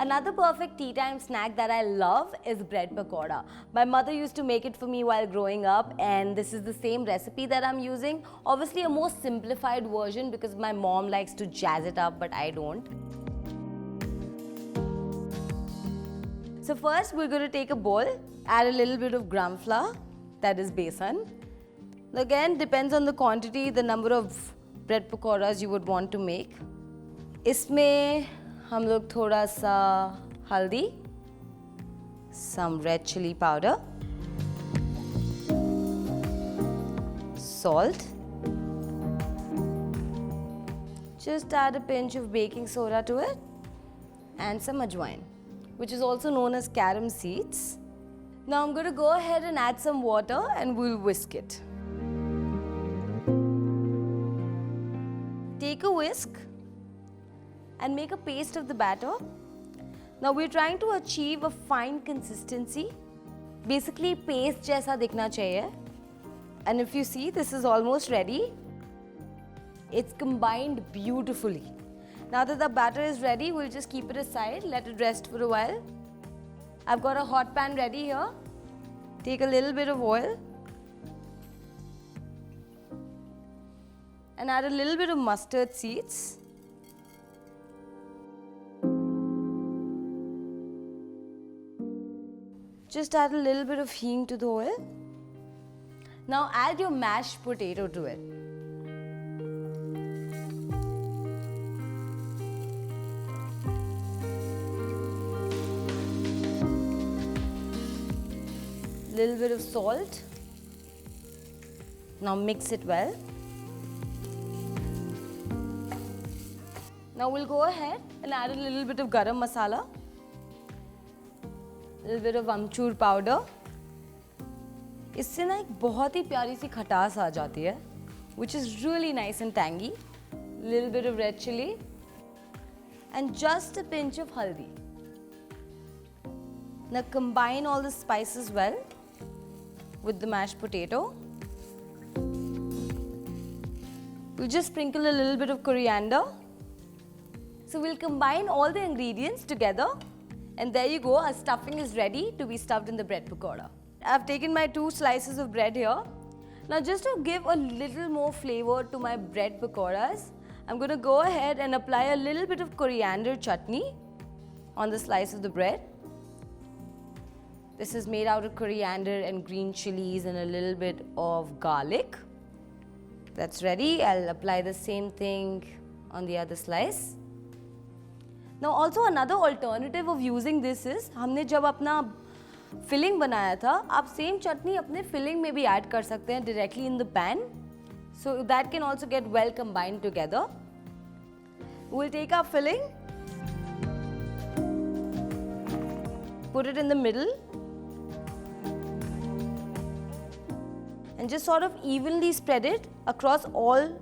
Another perfect tea time snack that I love is bread pakoda. My mother used to make it for me while growing up, and this is the same recipe that I'm using. Obviously a more simplified version because my mom likes to jazz it up, but I don't. So first we're going to take a bowl, add a little bit of gram flour, that is besan. Again, depends on the quantity, the number of bread pakoras you would want to make. इसमें हम लोग थोड़ा सा हल्दी, some red chili powder, salt, just add a pinch of baking soda to it, and some ajwain, which is also known as carom seeds. Now I'm going to go ahead and add some water and we'll whisk it. Take a whisk and make a paste of the batter. Now we're trying to achieve a fine consistency. Basically paste jaisa dikhna chahiye. And if you see, this is almost ready. It's combined beautifully. Now that the batter is ready, we'll just keep it aside, let it rest for a while. I've got a hot pan ready here. Take a little bit of oil and add a little bit of mustard seeds. Just add a little bit of hing to the oil. Now add your mashed potato to it. Little bit of salt. Now mix it well. Now we'll go ahead and add a little bit of garam masala, a little bit of amchur powder. इससे ना एक बहुत ही प्यारी सी खटास आ जाती है, which is really nice and tangy. Little bit of red chili and just a pinch of haldi. Now combine all the spices well with the mashed potato. We'll just sprinkle a little bit of coriander. So we'll combine all the ingredients together, and there you go, our stuffing is ready to be stuffed in the bread pakoda. I've taken my 2 slices of bread here. Now just to give a little more flavor to my bread pakoras, I'm going to go ahead and apply a little bit of coriander chutney on the slice of the bread. This is made out of coriander and green chilies and a little bit of garlic. That's ready. I'll apply the same thing on the other slice. Now also another alternative of using this is, हमने जब अपना filling बनाया था, आप same chutney अपने filling में भी add कर सकते हैं directly in the pan. So that can also get well combined together. We'll take our filling, put it in the middle, and just sort of evenly spread it across all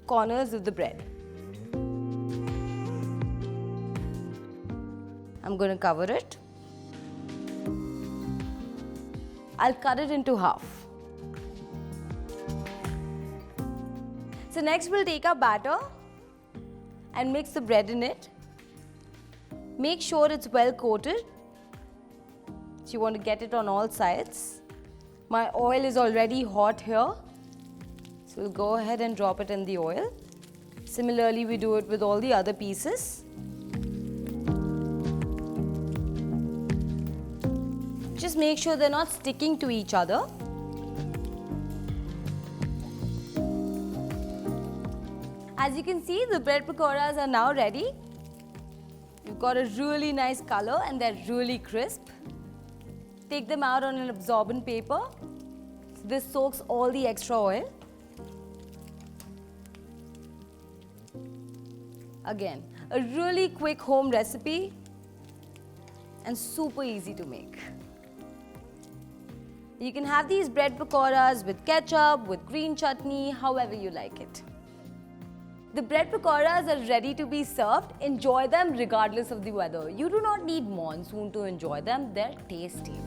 corners of the bread. I'm going to cover it. I'll cut it into half. So next we'll take our batter and mix the bread in it. Make sure it's well coated. So you want to get it on all sides. My oil is already hot here. So we'll go ahead and drop it in the oil. Similarly, we do it with all the other pieces. Just make sure they're not sticking to each other. As you can see, the bread pakoras are now ready. You've got a really nice color and they're really crisp. Take them out on an absorbent paper. So this soaks all the extra oil. Again, a really quick home recipe and super easy to make. You can have these bread pakoras with ketchup, with green chutney, however you like it. The bread pakoras are ready to be served. Enjoy them regardless of the weather. You do not need monsoon to enjoy them. They're tasty.